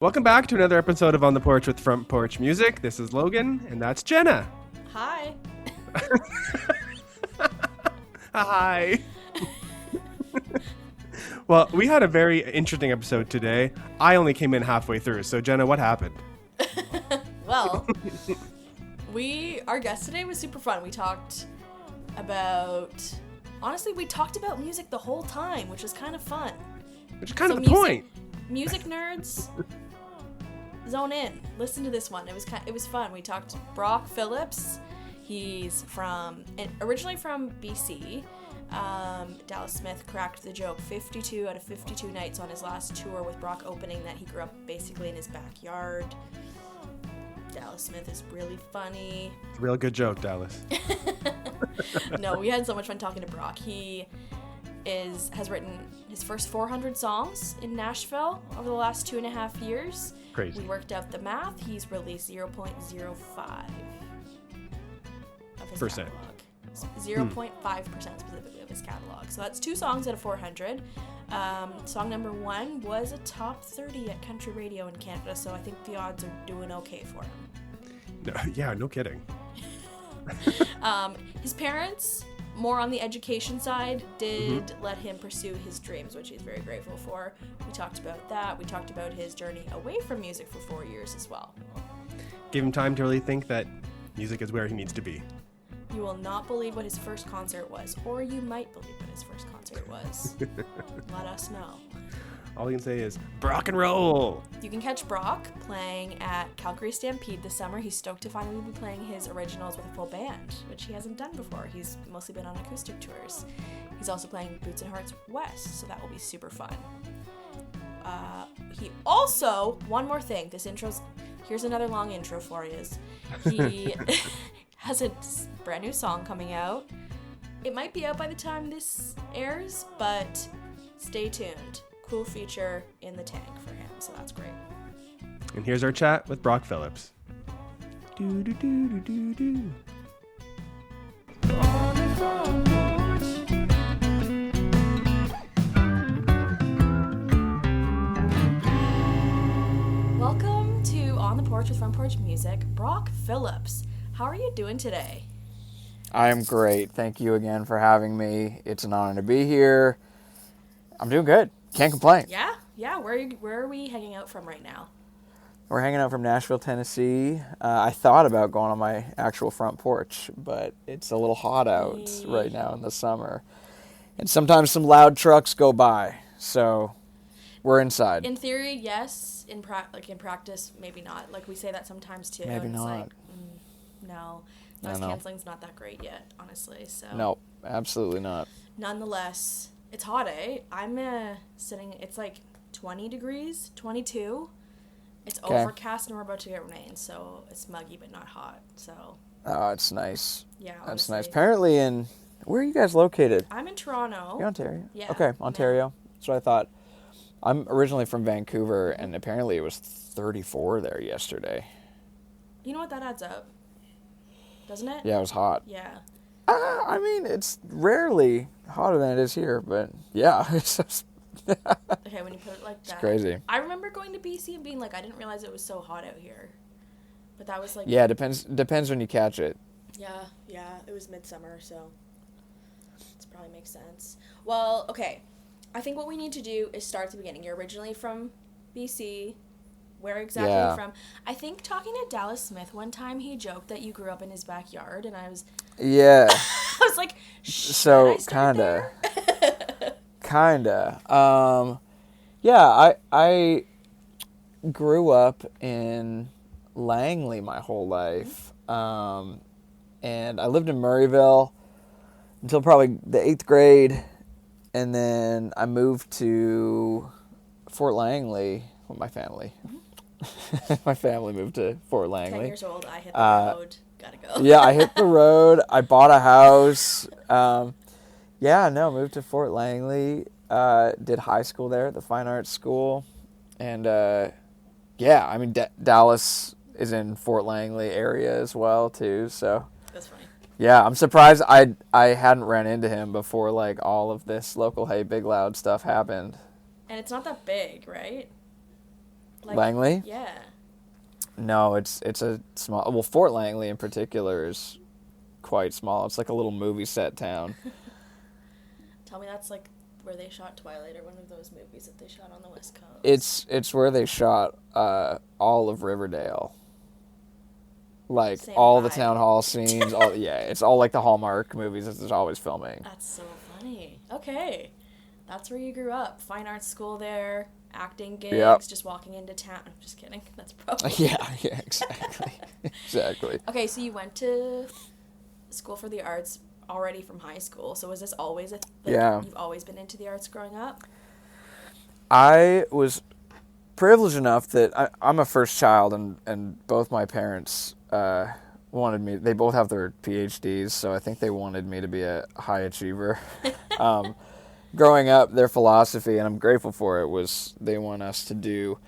Welcome back to another episode of On the Porch with Front Porch Music. This is Logan, and that's Jenna. Hi. Hi. Well, we had a very interesting episode today. I only came in halfway through. So, Jenna, what happened? Well, our guest today was super fun. We talked about music the whole time, which was kind of fun. Which is kind of the point. Music nerds, zone in. Listen to this one. It was fun. We talked Brock Phillips. He's originally from BC. Dallas Smith cracked the joke 52 out of 52 nights on his last tour with Brock opening that he grew up basically in his backyard. Dallas Smith is really funny. Real good joke, Dallas. No, we had so much fun talking to Brock. He has written his first 400 songs in Nashville over the last 2.5 years. Crazy. We worked out the math. He's released 0.05 of his catalog. 0.5% specifically of his catalog. So that's 2 songs out of 400. Song number 1 was a top 30 at country radio in Canada, so I think the odds are doing okay for him. No kidding. His parents, more on the education side, did let him pursue his dreams, which he's very grateful for. We talked about that. We talked about his journey away from music for 4 years as well. Give him time to really think that music is where he needs to be. You will not believe what his first concert was, or you might believe what his first concert was. Let us know. All I can say is, Brock and roll! You can catch Brock playing at Calgary Stampede this summer. He's stoked to finally be playing his originals with a full band, which he hasn't done before. He's mostly been on acoustic tours. He's also playing Boots and Hearts West, so that will be super fun. He also, one more thing, here's another long intro for you. He has a brand new song coming out. It might be out by the time this airs, but stay tuned. Cool feature in the tank for him, so that's great. And here's our chat with Brock Phillips. Do do do do do do. Welcome to On the Porch with Front Porch Music, Brock Phillips. How are you doing today? I'm great. Thank you again for having me. It's an honor to be here. I'm doing good. Can't complain. Yeah. Where are we hanging out from right now? We're hanging out from Nashville, Tennessee. I thought about going on my actual front porch, but it's a little hot out right now in the summer. And sometimes some loud trucks go by, so we're inside. In theory, yes. In practice, maybe not. Like we say that sometimes too. Maybe it's not. Like, no. Noise canceling's not that great yet, honestly. So. No, absolutely not. Nonetheless, it's hot, eh? I'm sitting, it's like 20 degrees, 22. It's overcast and we're about to get rain, so it's muggy but not hot, so. Oh, it's nice. Yeah, That's honestly. nice. Apparently where are you guys located? I'm in Toronto. You're Ontario? Yeah. Okay, Ontario. That's what I thought. I'm originally from Vancouver, and apparently it was 34 there yesterday. You know what, that adds up, doesn't it? Yeah, it was hot. Yeah. I mean, it's rarely hotter than it is here, but yeah, it's just Okay, when you put it like that. It's crazy. I remember going to BC and being like, I didn't realize it was so hot out here. But that was like... Yeah, depends when you catch it. Yeah, it was midsummer, so this probably makes sense. Well, okay, I think what we need to do is start at the beginning. You're originally from BC. Where exactly are you from? I think talking to Dallas Smith one time, he joked that you grew up in his backyard, and I was... Yeah. I was like, so, kinda. Yeah, I grew up in Langley my whole life, and I lived in Murrayville until probably the 8th grade, and then I moved to Fort Langley with my family. My family moved to Fort Langley. 10 years old, I hit the road. Gotta go. Yeah, I hit the road. I bought a house. Moved to Fort Langley. Did high school there at the Fine Arts School. And, Dallas is in Fort Langley area as well, too. So That's funny. Yeah, I'm surprised I hadn't ran into him before, like, all of this local Hey Big Loud stuff happened. And it's not that big, right? Like, Langley? Yeah. No, it's a small... Well, Fort Langley in particular is quite small. It's like a little movie set town. Tell me that's like where they shot Twilight or one of those movies that they shot on the West Coast. It's where they shot all of Riverdale. Like, Same all the vibe. town hall scenes. It's all like the Hallmark movies that there's always filming. That's so funny. Okay. That's where you grew up. Fine arts school there, acting gigs, Yep. just walking into town. I'm just kidding. That's probably... Yeah, exactly. Exactly. Okay, so you went to school for the arts already from high school. So was this always Yeah. You've always been into the arts growing up? I was privileged enough that I'm a first child, and both my parents wanted me. They both have their PhDs, so I think they wanted me to be a high achiever. Growing up, their philosophy, and I'm grateful for it, was they want us to do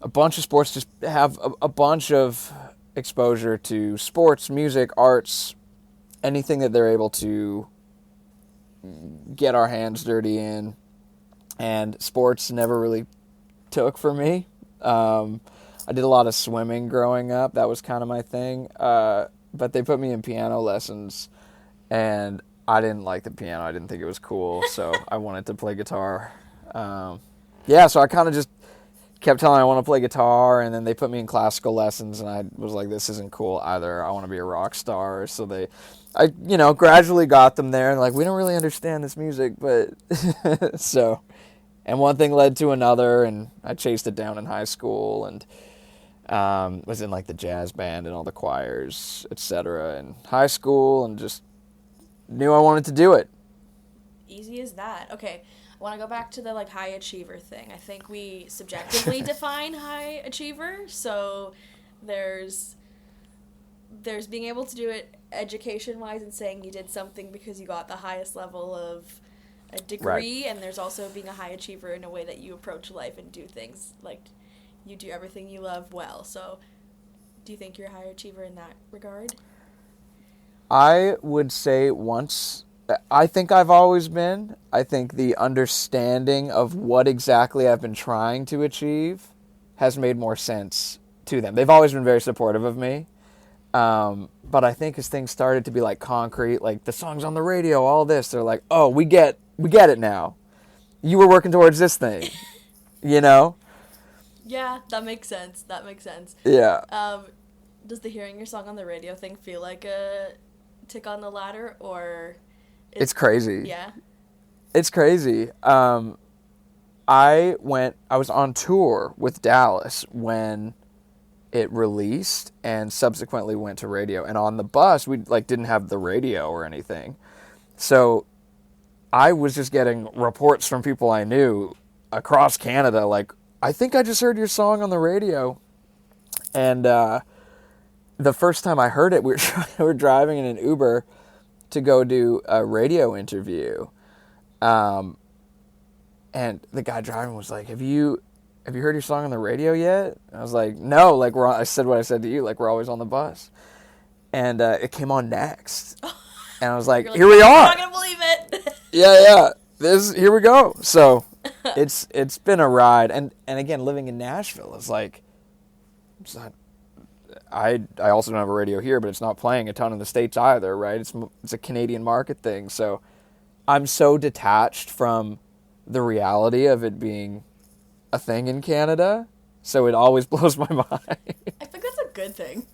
a bunch of sports, just have a bunch of exposure to sports, music, arts, anything that they're able to get our hands dirty in. And sports never really took for me. I did a lot of swimming growing up. That was kind of my thing. But they put me in piano lessons, and I didn't like the piano. I didn't think it was cool, so I wanted to play guitar. So I kind of just kept telling I want to play guitar, and then they put me in classical lessons, and I was like, this isn't cool either. I want to be a rock star. So I gradually got them there, and like, we don't really understand this music, but so, and one thing led to another, and I chased it down in high school, and was in like the jazz band and all the choirs, etc. in high school, and just knew I wanted to do it. Easy as that. Okay, I want to go back to the like high achiever thing. I think we subjectively define high achiever. So there's being able to do it education-wise and saying you did something because you got the highest level of a degree, and there's also being a high achiever in a way that you approach life and do things like you do everything you love well. So do you think you're a high achiever in that regard? I would say I think I've always been. I think the understanding of what exactly I've been trying to achieve has made more sense to them. They've always been very supportive of me. But I think as things started to be like concrete, like the songs on the radio, all this, they're like, oh, we get it now. You were working towards this thing, Yeah, that makes sense. Yeah. Does the hearing your song on the radio thing feel like a tick on the ladder, or... It's crazy. Yeah? It's crazy. I was on tour with Dallas when it released, and subsequently went to radio. And on the bus, we didn't have the radio or anything. So I was just getting reports from people I knew across Canada, like, I think I just heard your song on the radio. And the first time I heard it, we were driving in an Uber to go do a radio interview. And the guy driving was like, have you heard your song on the radio yet? And I was like, no, I said what I said to you, we're always on the bus. And it came on next. And I was like, here we are. I'm not going to believe it. Yeah. Here we go. So it's been a ride. And again, living in Nashville is it's not, I also don't have a radio here, but it's not playing a ton in the States either, right? It's a Canadian market thing. So I'm so detached from the reality of it being a thing in Canada. So it always blows my mind. I think that's a good thing.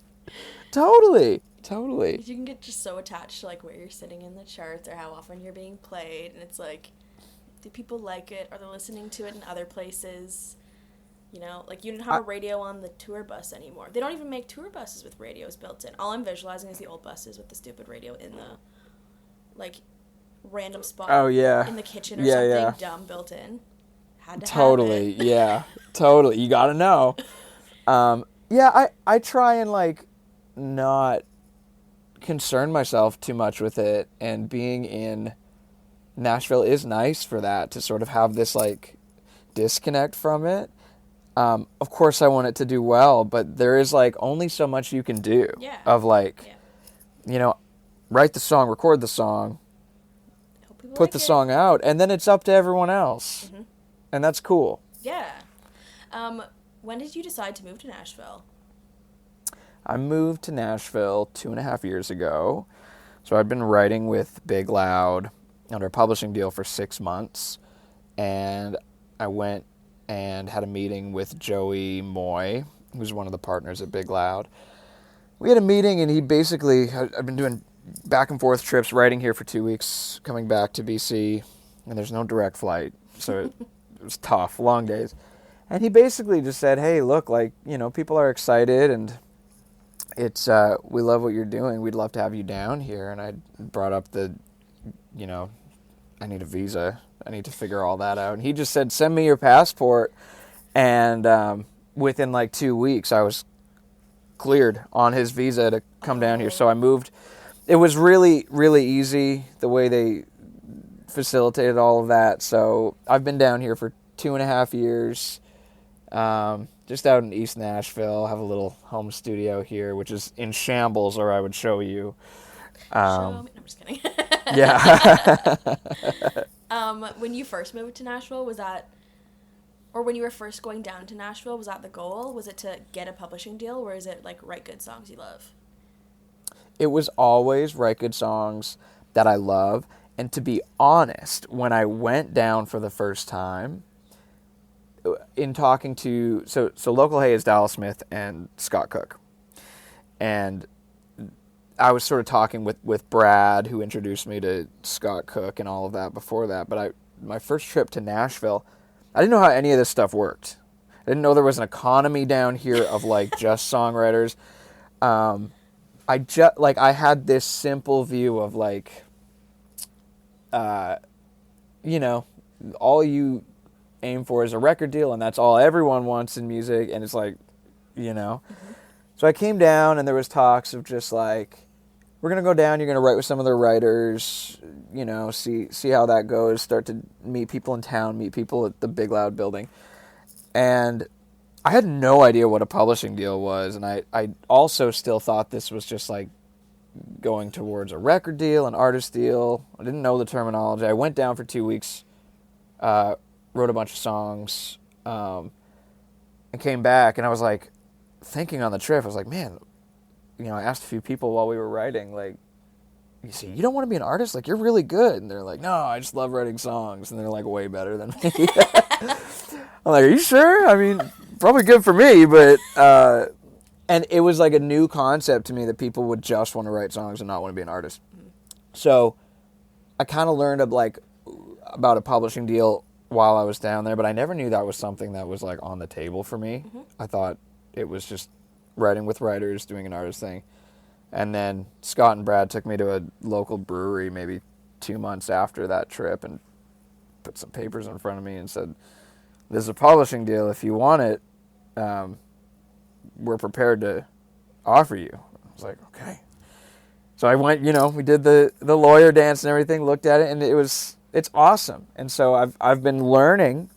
Totally. You can get just so attached to where you're sitting in the charts or how often you're being played, and it's do people like it? Are they listening to it in other places? You don't have a radio on the tour bus anymore. They don't even make tour buses with radios built in. All I'm visualizing is the old buses with the stupid radio in the random spot. Oh yeah. In the kitchen or something dumb built in. Had to Totally. have it. Yeah. Totally. You gotta know. I try and not concern myself too much with it, and being in Nashville is nice for that, to sort of have this disconnect from it. Of course I want it to do well, but there is only so much you can do. Yeah. Of write the song, record the song, put the song out, and then it's up to everyone else. Mm-hmm. And that's cool. Yeah. when did you decide to move to Nashville? I moved to Nashville 2.5 years ago. So I'd been writing with Big Loud under a publishing deal for 6 months. And I went and had a meeting with Joey Moy, who's one of the partners at Big Loud. We had a meeting, and he basically, I've been doing back and forth trips, writing here for 2 weeks, coming back to BC, and there's no direct flight. So it was tough, long days. And he basically just said, hey, look, like, you know, people are excited, and it's, we love what you're doing. We'd love to have you down here. And I brought up the, you know, I need a visa. I need to figure all that out. And he just said, send me your passport. And within like 2 weeks, I was cleared on his visa to come down here. So I moved. It was really, really easy the way they facilitated all of that. So I've been down here for 2.5 years. Just out in East Nashville, have a little home studio here, which is in shambles, or I would show you. Show me. No, I'm just kidding. Yeah. When you first moved to Nashville, was that, or when you were first going down to Nashville, was that the goal? Was it to get a publishing deal, or is it like write good songs you love? It was always write good songs that I love. And to be honest, when I went down for the first time, in talking to, so Local Hay is Dallas Smith and Scott Cook. And I was sort of talking with Brad, who introduced me to Scott Cook and all of that before that. But my first trip to Nashville, I didn't know how any of this stuff worked. I didn't know there was an economy down here of like just songwriters. I had this simple view of like, you know, all you aim for is a record deal, and that's all everyone wants in music. And it's like, you know. Mm-hmm. So I came down, and there was talks of just like, we're going to go down, you're going to write with some of the writers, you know, see how that goes, start to meet people in town, meet people at the Big Loud building. And I had no idea what a publishing deal was, and I also still thought this was just like going towards a record deal, an artist deal. I didn't know the terminology. I went down for 2 weeks, wrote a bunch of songs, and came back, and I was like, thinking on the trip, I was like, man, you know, I asked a few people while we were writing, like, you see, you don't want to be an artist? Like, you're really good. And they're like, no, I just love writing songs. And they're like way better than me. I'm like, are you sure? I mean, probably good for me, but, and it was like a new concept to me that people would just want to write songs and not want to be an artist. So I kind of learned about a publishing deal while I was down there, but I never knew that was something that was like on the table for me. Mm-hmm. I thought it was just writing with writers, doing an artist thing. And then Scott and Brad took me to a local brewery maybe 2 months after that trip and put some papers in front of me and said, there's a publishing deal. If you want it, we're prepared to offer you. I was like, okay. So I went, you know, we did the lawyer dance and everything, looked at it, and it's awesome. And so I've been learning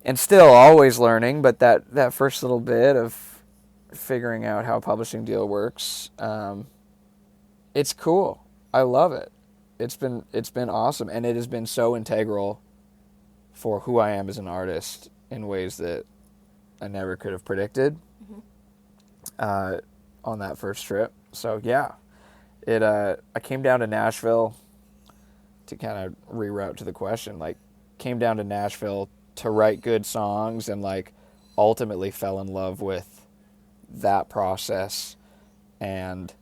and still always learning, but that first little bit of figuring out how a publishing deal works, it's cool. I love it. It's been awesome, and it has been so integral for who I am as an artist in ways that I never could have predicted. Mm-hmm. On that first trip. So yeah, I came down to Nashville to kind of reroute to the question. Like, came down to Nashville to write good songs, and like ultimately fell in love with that process and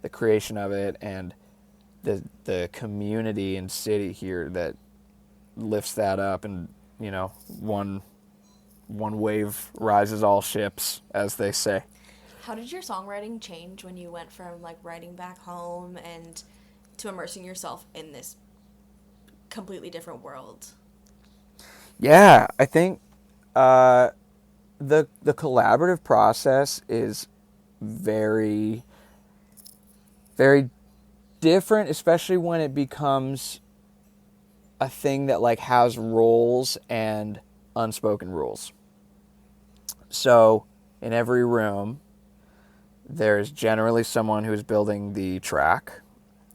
the creation of it, and the community and city here that lifts that up. And you know, one wave rises all ships, as they say. How did your songwriting change when you went from like writing back home and to immersing yourself in this completely different world? Yeah, I think the collaborative process is very, very different, especially when it becomes a thing that like has roles and unspoken rules. So in every room, there's generally someone who's building the track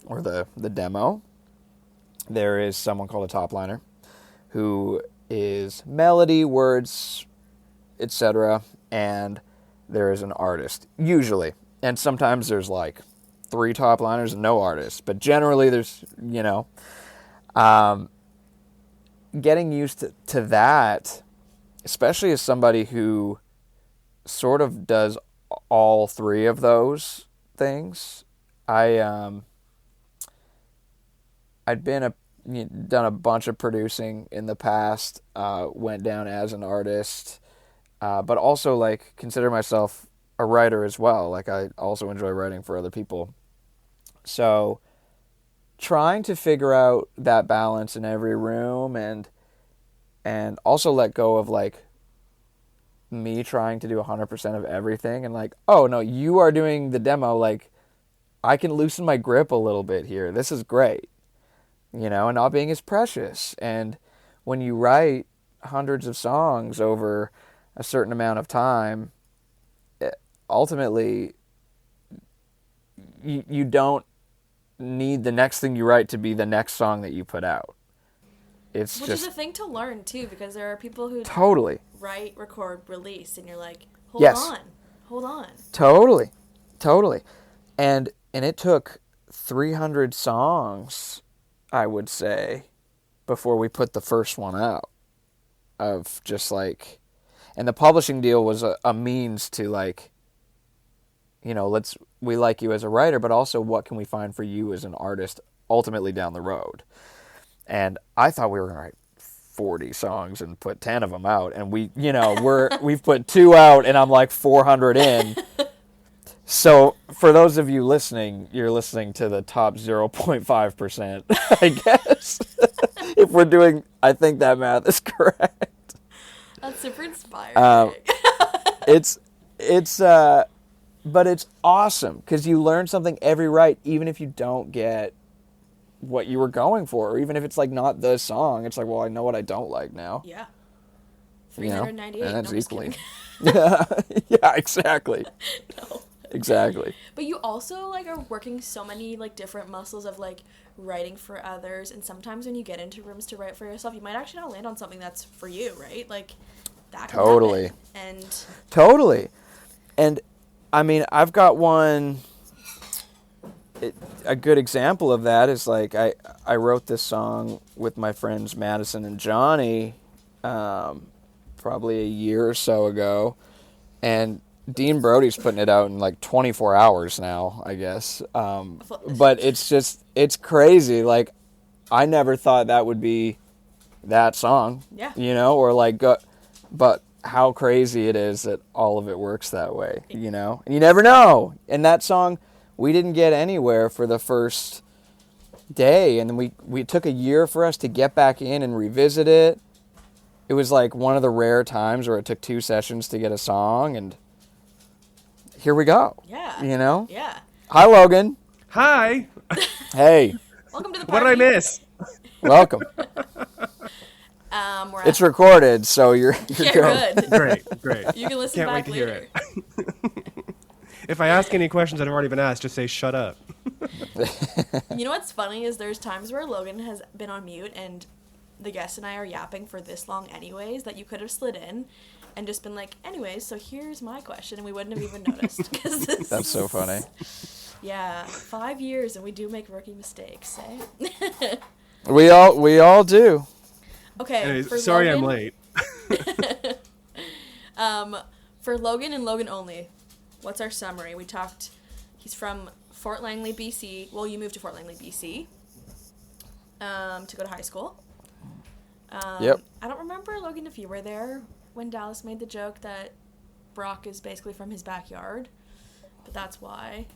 or the demo. There is someone called a top liner who is melody, words, etc. And there is an artist, usually. And sometimes there's like 3 top liners and no artist. But generally there's, getting used to that, especially as somebody who sort of does all 3 of those things. I'd done a bunch of producing in the past, went down as an artist, but also like consider myself a writer as well. Like I also enjoy writing for other people. So trying to figure out that balance in every room and also let go of like me trying to do 100% of everything and like, oh no, you are doing the demo, like I can loosen my grip a little bit here. This is great. And not being as precious. And when you write hundreds of songs over a certain amount of time, ultimately, you don't need the next thing you write to be the next song that you put out. Which is a thing to learn, too, because there are people who totally write, record, release, and you're like, hold on. Totally. And it took 300 songs, I would say, before we put the first one out. Of just like, and the publishing deal was a means to like, we like you as a writer, but also what can we find for you as an artist ultimately down the road. And I thought we were going to write 40 songs and put 10 of them out. And we've put 2 out and I'm like 400 in. So for those of you listening, you're listening to the top 0.5%, I guess. If we're doing, I think that math is correct. That's super inspiring. But it's awesome because you learn something every write, even if you don't get what you were going for, or even if it's like not the song. It's like, well, I know what I don't like now. Yeah. 398. And that's no, equally. Yeah, exactly. No. Exactly. But you also like are working so many like different muscles of like writing for others, and sometimes when you get into rooms to write for yourself, you might actually not land on something that's for you, right? Like that can totally happen. And totally. And I mean, I've got one. A good example of that is like I wrote this song with my friends Madison and Johnny, probably a year or so ago, and Dean Brody's putting it out in like 24 hours now, I guess. But it's crazy. Like, I never thought that would be that song. Yeah. Or like, but how crazy it is that all of it works that way, And you never know. And that song, we didn't get anywhere for the first day. And then we took a year for us to get back in and revisit it. It was like one of the rare times where it took 2 sessions to get a song, and here we go. Yeah. Yeah. Hi, Logan. Hi. Hey. Welcome to the What party. did I miss? Welcome. It's recorded, so you're good. Great. You can listen Can't back wait to hear later. it. If I ask any questions that have already been asked, just say shut up. You know what's funny is there's times where Logan has been on mute and the guest and I are yapping for this long anyways that you could have slid in and just been like, anyways, so here's my question, and we wouldn't have even noticed. That's so funny. Yeah, 5 years and we do make rookie mistakes, eh? We all do. Okay. Anyways, sorry Logan, I'm late. For Logan and Logan only, what's our summary? We talked, he's from Fort Langley, BC. Well, you moved to Fort Langley, BC to go to high school. Yep. I don't remember, Logan, if you were there when Dallas made the joke that Brock is basically from his backyard, but that's why.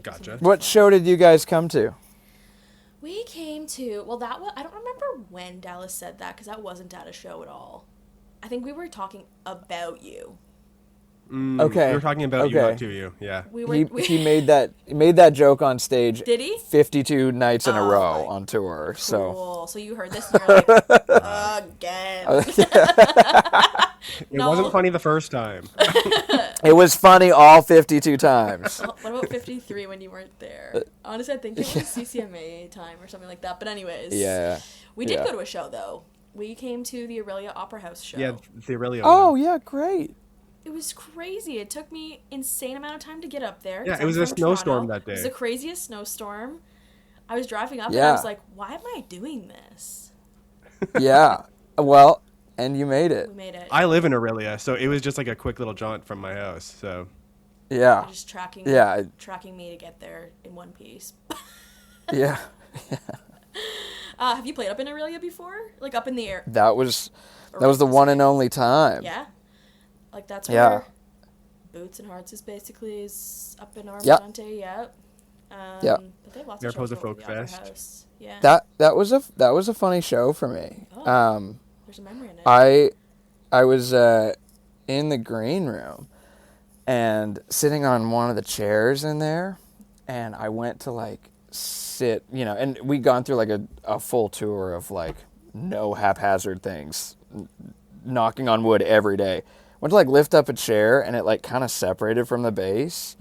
Gotcha. What show did you guys come to? We came to, well, I don't remember when Dallas said that, because that wasn't at a show at all. I think we were talking about you. Okay. We were talking about you, not to you. Yeah. He made that joke on stage. Did he? 52 nights in a row on tour. Cool. So you heard this and you're like, again. It wasn't funny the first time. It was funny all 52 times. What about 53 when you weren't there? Honestly, I think it was CCMA time or something like that. But anyways. Yeah. We did go to a show, though. we came to the Aurelia Opera House show. Yeah, the Aurelia. Oh, yeah, great. It was crazy. It took me insane amount of time to get up there. Yeah, 'cause it was I'm a from snowstorm Toronto. that day. It was the craziest snowstorm. I was driving up and Yeah. I was like, why am I doing this? Yeah. Well, and you made it. We made it. I live in Aurelia, so it was just like a quick little jaunt from my house. So Yeah. Just tracking me to get there in one piece. Yeah. Have you played up in Aurelia before? Like up in the air? That was the one and only time. Yeah. Like that's Yeah. where Boots and Hearts is up in Yep. Armante. Yep. Yep. But they have lots Mariposa of shows Folk at the Opera Fest. House. Yeah. That was a funny show for me. Oh. There's a memory in it. I was in the green room and sitting on one of the chairs in there, and I went to like sit, and we'd gone through like a full tour of like no haphazard things, knocking on wood every day. Went to like lift up a chair, and it like kind of separated from the base,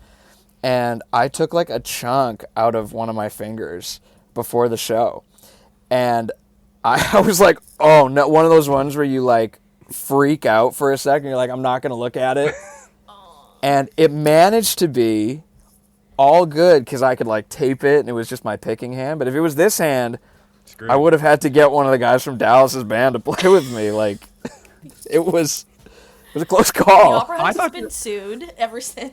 and I took like a chunk out of one of my fingers before the show, and I was like, oh no, one of those ones where you like freak out for a second. You're like, I'm not going to look at it. And it managed to be all good because I could like tape it and it was just my picking hand. But if it was this hand, I would have had to get one of the guys from Dallas's band to play with me. Like, it was a close The call. Opera House has been sued ever since.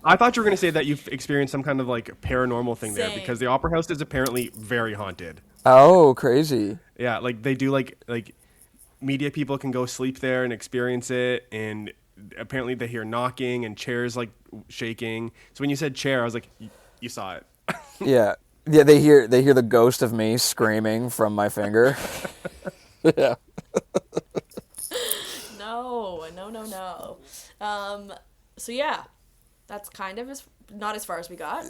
I thought you were going to say that you've experienced some kind of like paranormal thing there Same. because the Opera House is apparently very haunted. Oh, crazy. Yeah, like they do like media people can go sleep there and experience it, and apparently they hear knocking and chairs like shaking. So when you said chair, I was like, you saw it. Yeah. Yeah, they hear the ghost of me screaming from my finger. Yeah. No. So yeah, that's kind of not as far as we got.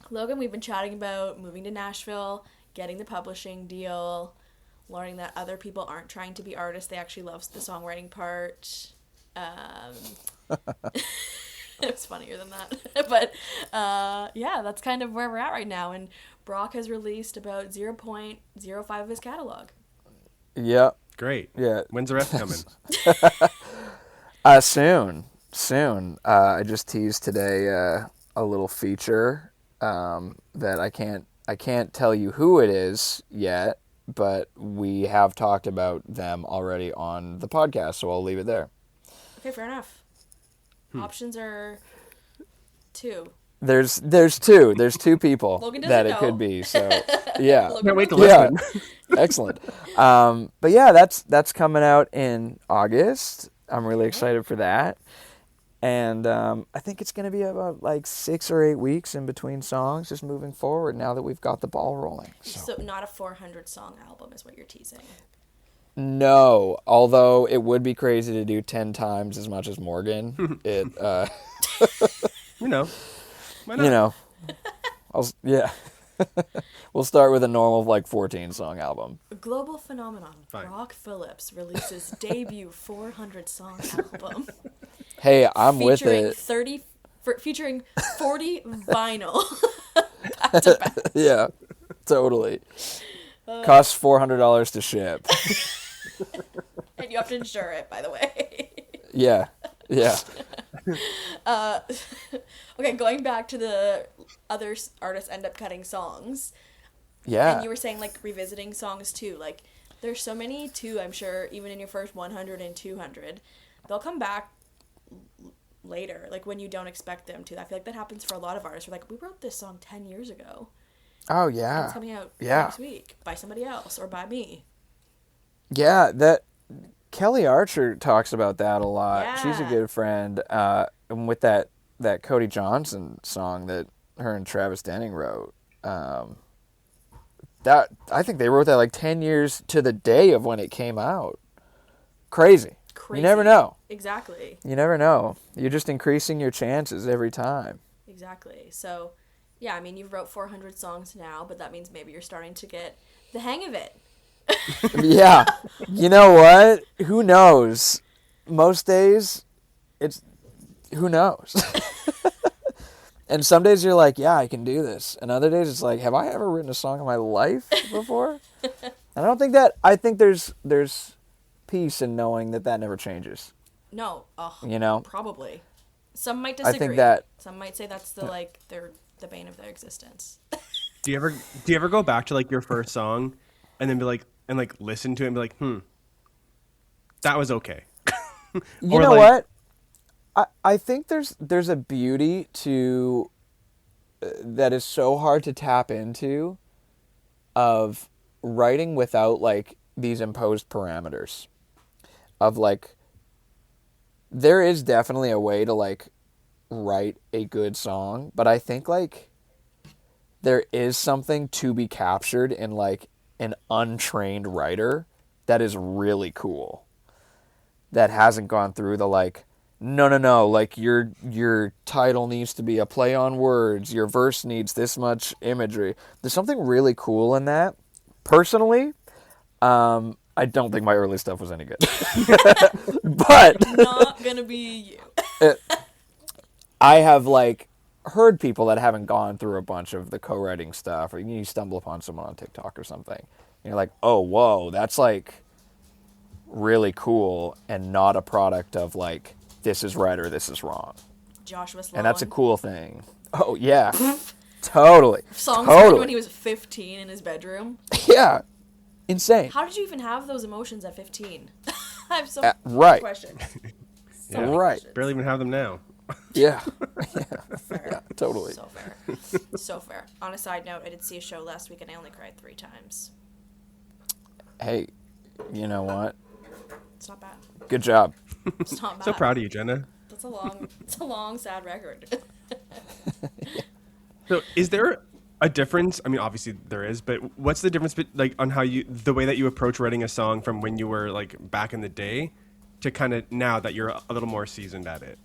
Logan, we've been chatting about moving to Nashville, getting the publishing deal, learning that other people aren't trying to be artists; they actually love the songwriting part. It's funnier than that, but yeah, that's kind of where we're at right now. And Brock has released about 0.05 of his catalog. Yeah. Great. Yeah. When's the rest coming? Soon. I just teased today a little feature that I can't tell you who it is yet, but we have talked about them already on the podcast, so I'll leave it there. Okay, fair enough. Options are 2. There's two. There's two people Logan doesn't that it know. could be. So yeah. Logan Can't wait to Yeah. listen. Excellent. But yeah, that's coming out in August. I'm really excited for that. And I think it's going to be about like 6 or 8 weeks in between songs, just moving forward now that we've got the ball rolling. So not a 400 song album is what you're teasing. No, although it would be crazy to do 10 times as much as Morgan. It, Why not? yeah. We'll start with a normal like 14 song album. A global phenomenon. Fine. Brock Phillips releases debut 400 song album. Hey, I'm with featuring it. featuring 40 vinyl. Back to back. Yeah, totally. Costs $400 to ship. And you have to insure it, by the way. Yeah. Okay, going back to the other artists end up cutting songs. Yeah. And you were saying, like, revisiting songs, too. Like, there's so many, too, I'm sure, even in your first 100 and 200. They'll come back later, like, when you don't expect them to. I feel like that happens for a lot of artists. We're like, we wrote this song 10 years ago. Oh, And yeah. it's coming out Yeah. next week by somebody else or by me. Yeah, that Kelly Archer talks about that a lot. She's a Yeah. good friend. And with that Cody Johnson song that her and Travis Denning wrote, that I think they wrote that like 10 years to the day of when it came out. Crazy. You never know. Exactly. You never know. You're just increasing your chances every time. Exactly. So, yeah, I mean, you've wrote 400 songs now, but that means maybe you're starting to get the hang of it. Yeah. You know what? Who knows? Most days, who knows? And some days you're like, yeah, I can do this. And other days it's like, have I ever written a song in my life before? And I don't think that, I think there's peace in knowing that that never changes. No, You know? probably. Some might I disagree. think that, Some might say that's the bane of their existence. Do you ever go back to like your first song and then be like and like listen to it and be like, that was okay. you Or know like, what? I think there's a beauty to that is so hard to tap into of writing without like these imposed parameters of like there is definitely a way to like write a good song, but I think like there is something to be captured in like an untrained writer that is really cool, that hasn't gone through the like no, like your title needs to be a play on words, your verse needs this much imagery. There's something really cool in that. Personally, I don't think my early stuff was any good. But Not gonna be you. I have like heard people that haven't gone through a bunch of the co-writing stuff, or you stumble upon someone on TikTok or something, and you're like, oh, whoa, that's like really cool and not a product of like this is right or this is wrong. Joshua Sloan. And that's a cool thing. Oh yeah, totally. Songs totally. written when he was 15 in his bedroom. Yeah, insane. How did you even have those emotions at 15? I have so right. many questions. So Yeah. many Right. questions. barely even have them now. Yeah. Fair. Yeah, totally. So fair. So fair. On a side note, I did see a show last week and I only cried 3 times. Hey, you know what? It's not bad. Good job. It's not bad. So proud of you, Jenna. It's a long, sad record. So, is there a difference? I mean, obviously there is, but what's the difference, like, on how the way that you approach writing a song from when you were like back in the day to kind of now that you're a little more seasoned at it?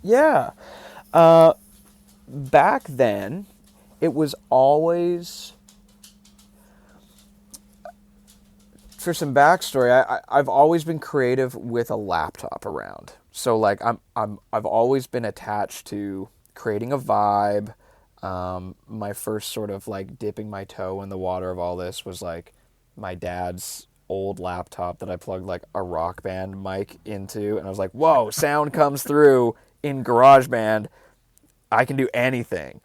Yeah. Back then, it was always. For some backstory, I've always been creative with a laptop around. So like I've always been attached to creating a vibe. My first sort of like dipping my toe in the water of all this was like my dad's old laptop that I plugged like a Rock Band mic into, and I was like, whoa, sound comes through in GarageBand. I can do anything.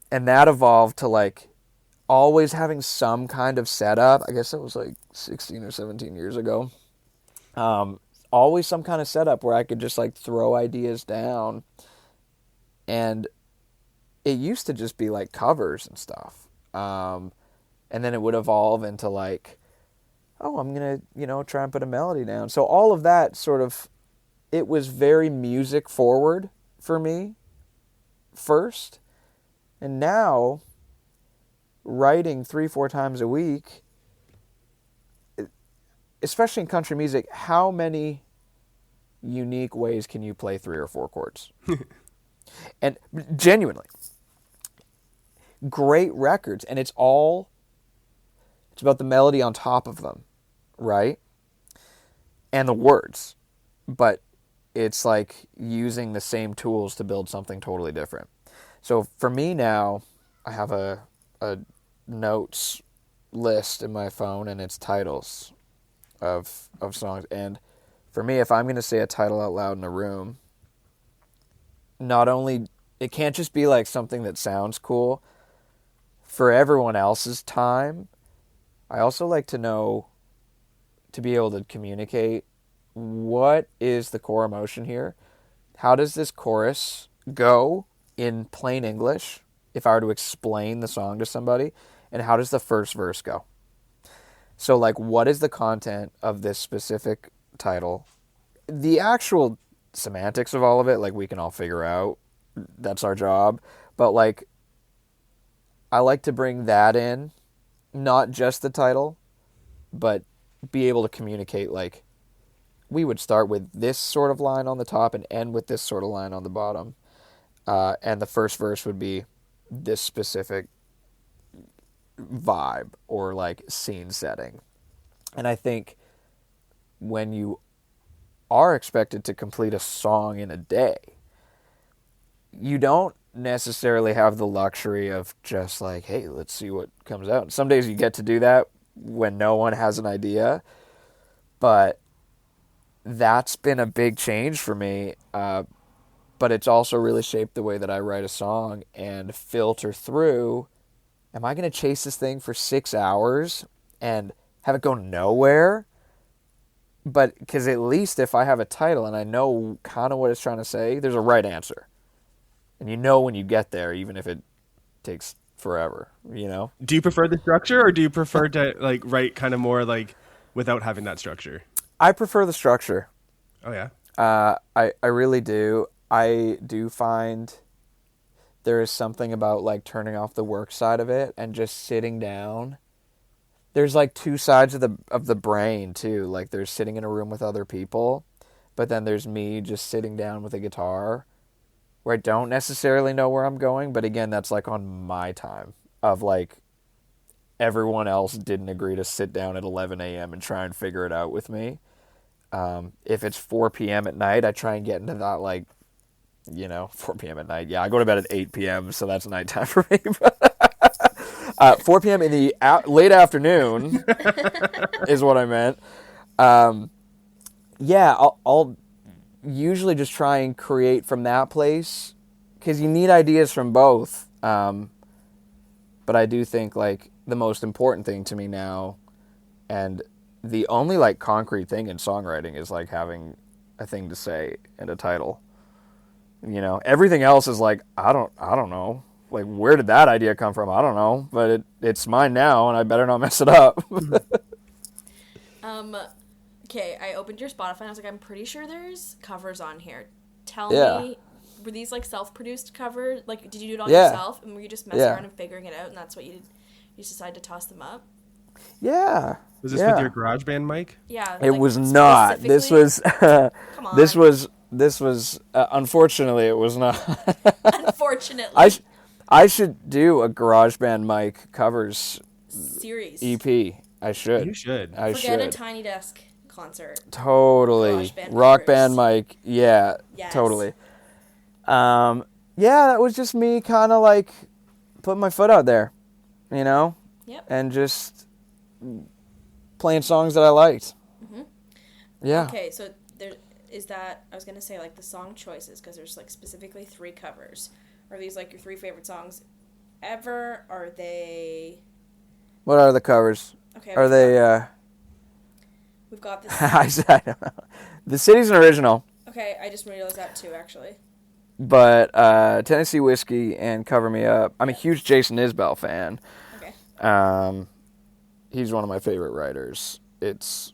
And that evolved to like always having some kind of setup. I guess that was like 16 or 17 years ago. Always some kind of setup where I could just like throw ideas down. And it used to just be like covers and stuff. And then it would evolve into like, oh, I'm going to, try and put a melody down. So all of that sort of, it was very music forward for me first. And now, writing 3-4 times a week, especially in country music, how many unique ways can you play 3 or 4 chords? And genuinely, great records, and it's about the melody on top of them, right? And the words. But it's like using the same tools to build something totally different. So for me now, I have a notes list in my phone, and it's titles of songs. And for me, if I'm going to say a title out loud in a room, not only, it can't just be like something that sounds cool. For everyone else's time, I also like to know, to be able to communicate, what is the core emotion here? How does this chorus go in plain English if I were to explain the song to somebody? And how does the first verse go? So like, what is the content of this specific title? The actual semantics of all of it, like, we can all figure out. That's our job. But like, I like to bring that in, not just the title, but be able to communicate, like, we would start with this sort of line on the top and end with this sort of line on the bottom. And the first verse would be this specific vibe or like scene setting. And I think when you are expected to complete a song in a day, you don't necessarily have the luxury of just like, hey, let's see what comes out. Some days you get to do that when no one has an idea. But that's been a big change for me. But it's also really shaped the way that I write a song and filter through, am I going to chase this thing for 6 hours and have it go nowhere? But because at least if I have a title and I know kind of what it's trying to say, there's a right answer. And you know when you get there, even if it takes forever, you know? Do you prefer the structure, or do you prefer to like write kind of more like without having that structure? I prefer the structure. Oh yeah. I really do. I do find there is something about like turning off the work side of it and just sitting down. There's like two sides of the brain too. Like there's sitting in a room with other people, but then there's me just sitting down with a guitar where I don't necessarily know where I'm going, but again, that's like on my time of like everyone else didn't agree to sit down at 11 a.m. and try and figure it out with me. If it's 4 p.m. at night, I try and get into that, like, 4 p.m. at night. Yeah, I go to bed at 8 p.m., so that's nighttime for me. 4 p.m. in the late afternoon is what I meant. Yeah, I'll usually just try and create from that place because you need ideas from both. But I do think, like, the most important thing to me now, and the only like concrete thing in songwriting, is like having a thing to say and a title. Everything else is like, I don't know. Like, where did that idea come from? I don't know, but it's mine now, and I better not mess it up. Okay, I opened your Spotify and I was like, I'm pretty sure there's covers on here. Tell me, were these like self-produced covers? Like, did you do it all yourself, and were you just messing around and figuring it out, and that's what you did? You just decided to toss them up? Yeah. Was this with your GarageBand mic? Yeah. It was not. This was. Come on. This was. Unfortunately, it was not. Unfortunately. I should do a GarageBand mic covers series EP. I should. You should. Forget a Tiny Desk concert. Totally. Rock band mic. Yeah. Yes. Totally. Yeah, that was just me kind of like putting my foot out there, Yep. And just playing songs that I liked. Mm-hmm. Yeah. Okay, so there is that. I was gonna say like the song choices, because there's like specifically 3 covers. Are these like your 3 favorite songs ever? Are they? What are the covers? Okay. Are they? We've got this. I don't know. The City's an original. Okay, I just realized that too, actually. But Tennessee Whiskey and Cover Me Up. I'm a huge Jason Isbell fan. Okay. He's one of my favorite writers. It's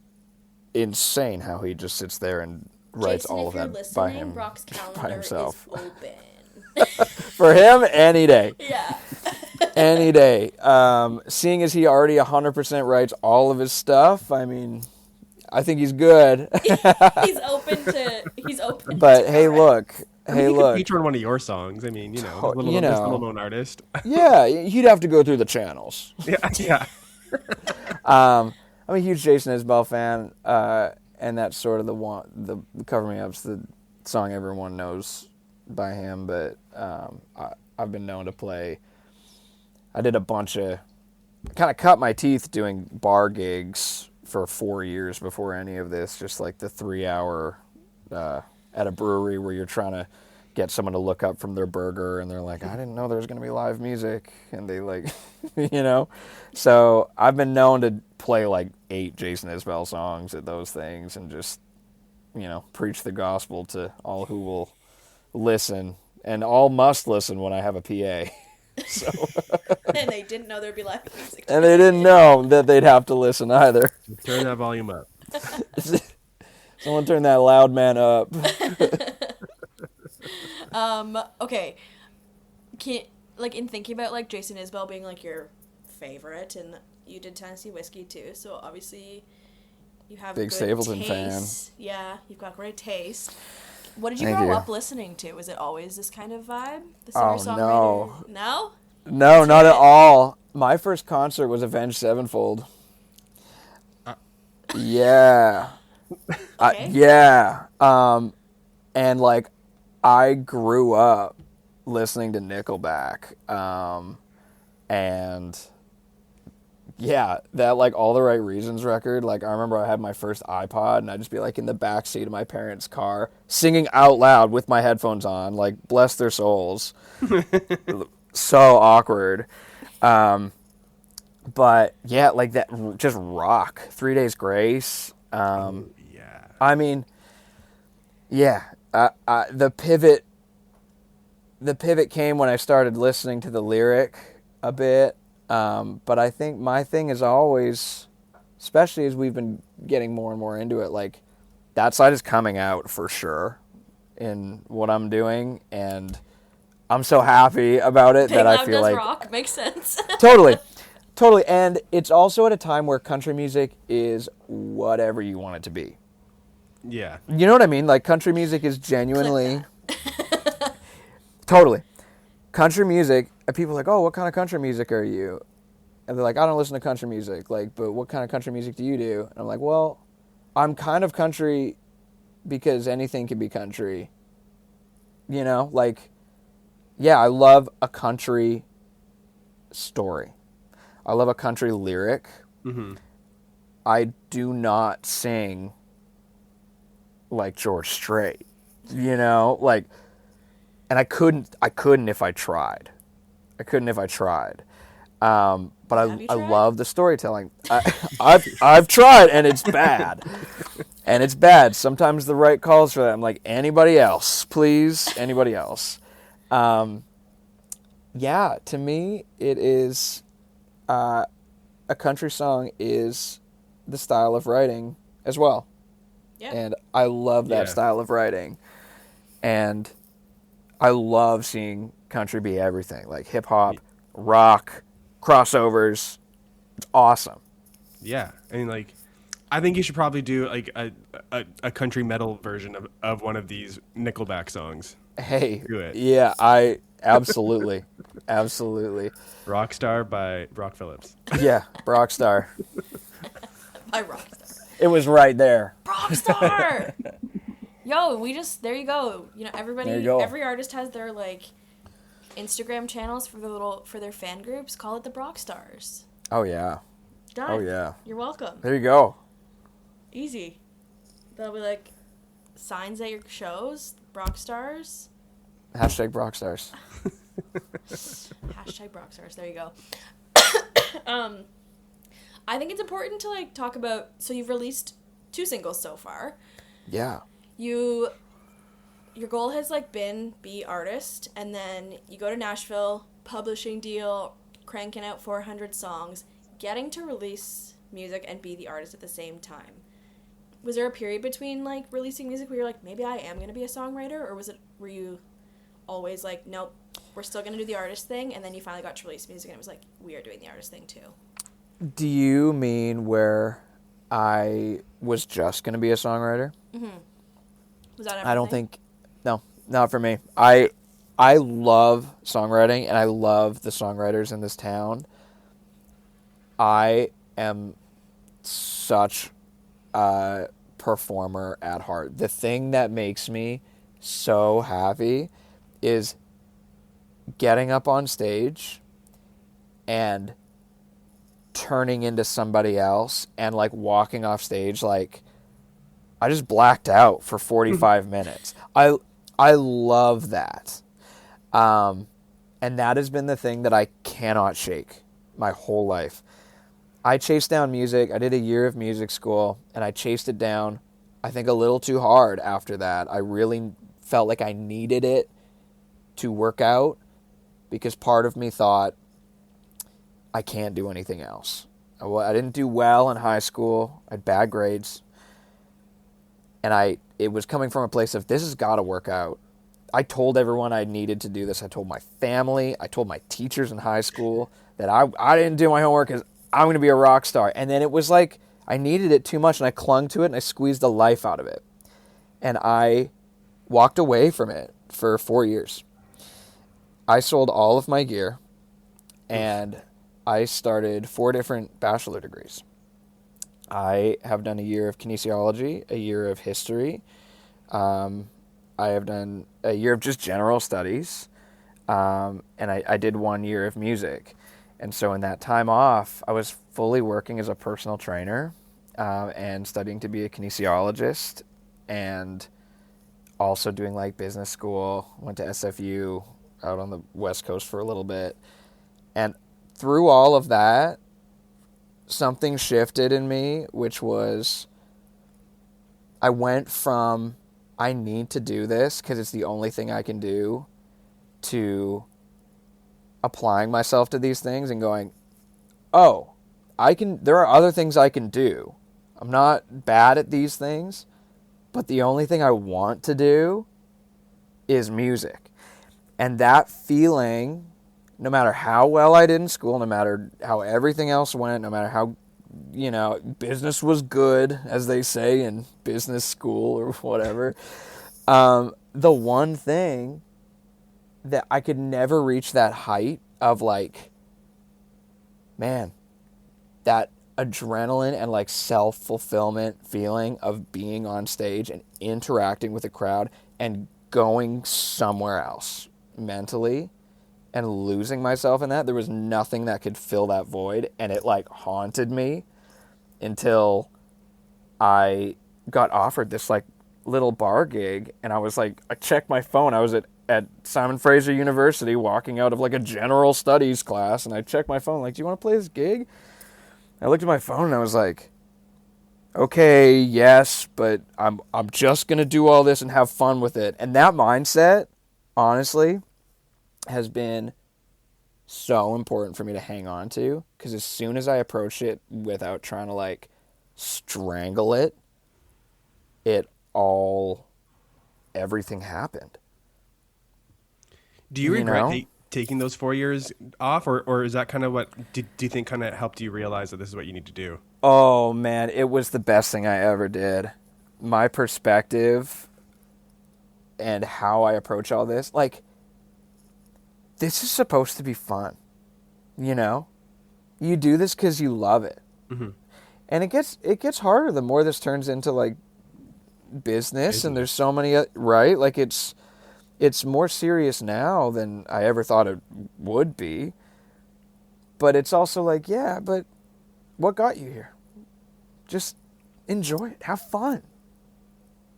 insane how he just sits there and writes all of that by himself. Is open. For him, any day. Yeah. Any day. Seeing as he already 100% writes all of his stuff, I mean, I think he's good. He's open. But hey, look. He could feature on one of your songs. I mean, this little known artist. Yeah, he'd have to go through the channels. Yeah. I'm a huge Jason Isbell fan, and that's sort of the Cover Me Up's the song everyone knows by him. But I've been known to play. I did a bunch of, kind of cut my teeth doing bar gigs for 4 years before any of this. Just like the 3-hour at a brewery where you're trying to get someone to look up from their burger, and they're like, I didn't know there was going to be live music, and they like, So I've been known to play like 8 Jason Isbell songs at those things and just, preach the gospel to all who will listen, and all must listen when I have a PA. So. And they didn't know there'd be live music. And they didn't know that they'd have to listen either. Turn that volume up. Someone turn that loud man up. Okay. In thinking about like Jason Isbell being like your favorite, and you did Tennessee Whiskey too, so obviously you have big good Stapleton taste. fan. Yeah, you've got great taste. What did you grow up listening to? Was it always this kind of vibe? The singer-songwriter? No? No, not at all. My first concert was Avenged Sevenfold. Yeah. Okay. Yeah. And like, I grew up listening to Nickelback, and Yeah, that like All the Right Reasons record. Like I remember I had my first iPod and I'd just be like in the back seat of my parents' car singing out loud with my headphones on. Like bless their souls. So awkward. But yeah, like that just rock. 3 Days Grace. Yeah. I mean, yeah. The pivot came when I started listening to the lyric a bit. But I think my thing is always, especially as we've been getting more and more into it, like that side is coming out for sure in what I'm doing, and I'm so happy about it that I feel like rock makes sense. totally, and it's also at a time where country music is whatever you want it to be. Yeah. You know what I mean? Like country music is genuinely totally. Country music, and people are like, oh, what kind of country music are you? And they're like, I don't listen to country music. Like, but what kind of country music do you do? And I'm like, well, I'm kind of country because anything can be country. You know, like, yeah, I love a country story. I love a country lyric. Mm-hmm. I do not sing like George Strait, you know, like, and I couldn't if I tried. But I love the storytelling. I've tried, and it's bad. Sometimes the right calls for that. I'm like, anybody else, please, anybody else. Yeah, to me, it is a country song is the style of writing as well. Yeah. And I love that style of writing. And I love seeing country be everything, like hip hop, rock, crossovers. It's awesome. Yeah. I mean, like, I think you should probably do like a country metal version of one of these Nickelback songs. Hey, Do it. yeah, I absolutely, absolutely. Rockstar by Brock Phillips. Yeah, Rockstar. By Rockstar. It was right there. Rockstar. Yo, there you go. You know, There you go. every artist has their like Instagram channels for their fan groups. Call it the Brockstars. Oh yeah. Done. Oh yeah. You're welcome. There you go. Easy. That'll be like signs at your shows. Brockstars. Hashtag Brockstars. Hashtag Brockstars. There you go. I think it's important to like talk about. So you've released 2 singles so far. Yeah. Your goal has like been be artist, and then you go to Nashville, publishing deal, cranking out 400 songs, getting to release music and be the artist at the same time. Was there a period between like releasing music where you're like, maybe I am gonna be a songwriter, or were you always like, nope, we're still gonna do the artist thing, and then you finally got to release music and it was like, we are doing the artist thing too? Do you mean where I was just going to be a songwriter? Mm-hmm. Was that everything? I don't think, no, not for me. I love songwriting, and I love the songwriters in this town. I am such a performer at heart. The thing that makes me so happy is getting up on stage and turning into somebody else and like walking off stage like I just blacked out for 45 minutes. I love that. And that has been the thing that I cannot shake my whole life. I chased down music. I did a year of music school, and I chased it down, I think, a little too hard after that. I really felt like I needed it to work out because part of me thought, I can't do anything else. I didn't do well in high school. I had bad grades. And it was coming from a place of, this has got to work out. I told everyone I needed to do this. I told my family. I told my teachers in high school that I didn't do my homework because I'm going to be a rock star. And then it was like I needed it too much, and I clung to it, and I squeezed the life out of it. And I walked away from it for 4 years. I sold all of my gear, and I started 4 different bachelor degrees. I have done a year of kinesiology, a year of history. I have done a year of just general studies. And I did 1 year of music. And so in that time off, I was fully working as a personal trainer and studying to be a kinesiologist, and also doing like business school. Went to SFU out on the West Coast for a little bit. And through all of that, something shifted in me, which was I went from I need to do this because it's the only thing I can do, to applying myself to these things and going, oh, there are other things I can do. I'm not bad at these things, but the only thing I want to do is music. And that feeling, no matter how well I did in school, no matter how everything else went, no matter how, business was good, as they say in business school or whatever, the one thing that I could never reach that height of like, man, that adrenaline and like self-fulfillment feeling of being on stage and interacting with a crowd and going somewhere else mentally and losing myself in that. There was nothing that could fill that void, and it like haunted me until I got offered this like little bar gig, and I was like, I checked my phone. I was at Simon Fraser University walking out of like a general studies class, and I checked my phone like, do you want to play this gig? I looked at my phone and I was like, okay, yes, but I'm just going to do all this and have fun with it. And that mindset, honestly, has been so important for me to hang on to, because as soon as I approach it without trying to like strangle it, everything happened. Do you regret taking those 4 years off, or is that kind of what do you think kind of helped you realize that this is what you need to do? Oh man, it was the best thing I ever did. My perspective and how I approach all this, like, this is supposed to be fun, You do this because you love it. Mm-hmm. And it gets harder the more this turns into like business. And there's so many, right? Like it's more serious now than I ever thought it would be. But it's also like, yeah, but what got you here? Just enjoy it. Have fun.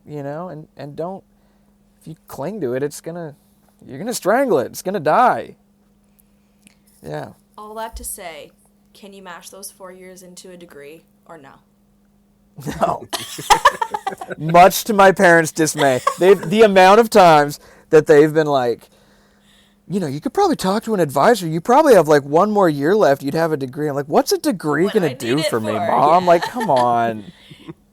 And don't, if you cling to it, you're going to strangle it. It's going to die. Yeah. All that to say, can you mash those 4 years into a degree or no? No. Much to my parents' dismay. The amount of times that they've been like, you could probably talk to an advisor. You probably have like one more year left. You'd have a degree. I'm like, what's a degree going to do for me, Mom? Yeah. Like, come on.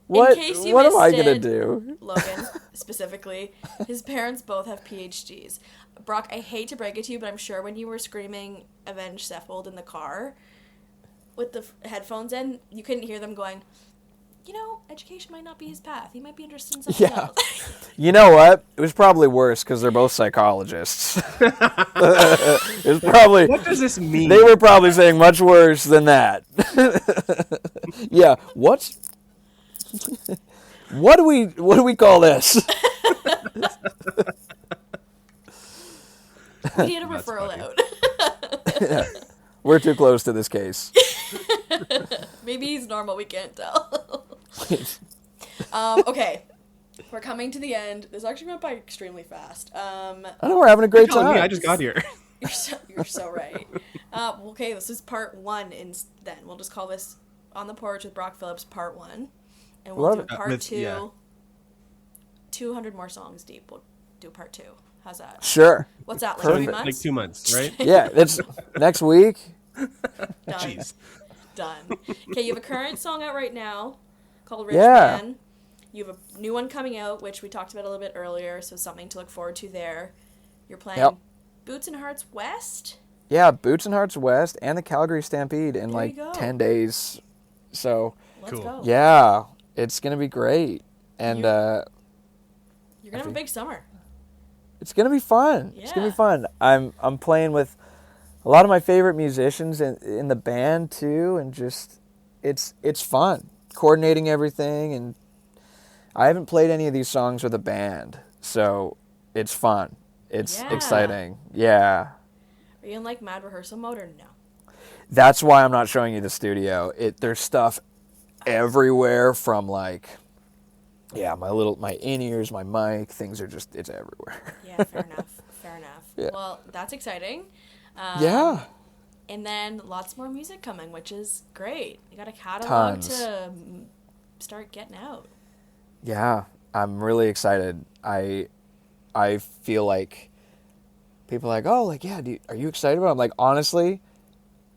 What am I going to do? Logan, specifically, his parents both have PhDs. Brock, I hate to break it to you, but I'm sure when you were screaming Avenged Sevenfold in the car with the headphones in, you couldn't hear them going, education might not be his path. He might be interested in something else. You know what? It was probably worse because they're both psychologists. It was probably. What does this mean? They were probably saying much worse than that. Yeah. What do we call this? We need a referral out. Yeah. We're too close to this case. Maybe he's normal. We can't tell. Okay. We're coming to the end. This actually went by extremely fast. I know, we're having a great time. I just got here. You're so right. Okay, this is part 1. Then we'll just call this On the Porch with Brock Phillips part 1, and we'll do part 2. Yeah. 200 more songs deep. We'll do part 2. How's that? Sure. What's that, like 3 months? Like 2 months, right? Yeah, it's next week. Done. Jeez. Done. Okay, you have a current song out right now called Rich Man. You have a new one coming out, which we talked about a little bit earlier, so something to look forward to there. You're playing Boots and Hearts West? Yeah, Boots and Hearts West and the Calgary Stampede in like 10 days. So, let's go. Yeah, it's going to be great. And you're going to have a big summer. It's going to be fun. Yeah. It's going to be fun. I'm playing with a lot of my favorite musicians in the band too, and just it's fun coordinating everything. And I haven't played any of these songs with a band, so it's fun. It's exciting. Yeah. Are you in like mad rehearsal mode or no? That's why I'm not showing you the studio. There's stuff everywhere from like, yeah, my in-ears, my mic, things are just, it's everywhere. Yeah, fair enough. Fair enough. Yeah. Well, that's exciting. Yeah. And then lots more music coming, which is great. You got a catalog Tons. to start getting out. Yeah, I'm really excited. I feel like people are like, oh, like, yeah, are you excited about it? I'm like, honestly,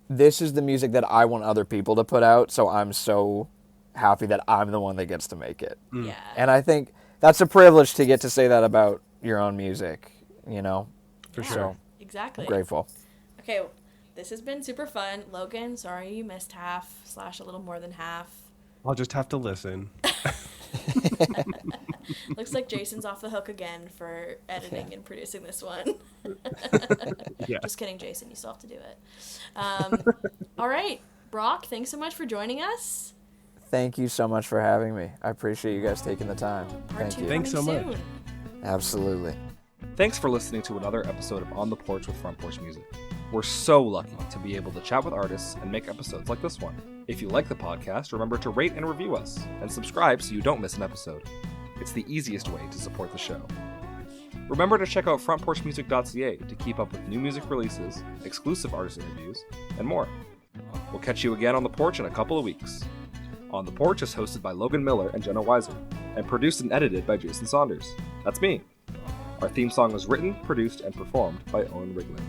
this is the music that I want other people to put out, so I'm so happy that I'm the one that gets to make it. Yeah. And I think that's a privilege to get to say that about your own music, you know? For Yeah, sure. Exactly. I'm grateful. Okay, this has been super fun. Logan, sorry you missed half / a little more than half. I'll just have to listen. Looks like Jason's off the hook again for editing and producing this one. Yeah. Just kidding, Jason. You still have to do it. All right. Brock, thanks so much for joining us. Thank you so much for having me. I appreciate you guys taking the time. Part Thank 2 you. Thanks so coming much. soon. Absolutely. Thanks for listening to another episode of On the Porch with Front Porch Music. We're so lucky to be able to chat with artists and make episodes like this one. If you like the podcast, remember to rate and review us, and subscribe so you don't miss an episode. It's the easiest way to support the show. Remember to check out frontporchmusic.ca to keep up with new music releases, exclusive artist interviews, and more. We'll catch you again on the porch in a couple of weeks. On the Porch is hosted by Logan Miller and Jenna Weiser, and produced and edited by Jason Saunders. That's me. Our theme song was written, produced, and performed by Owen Riglin.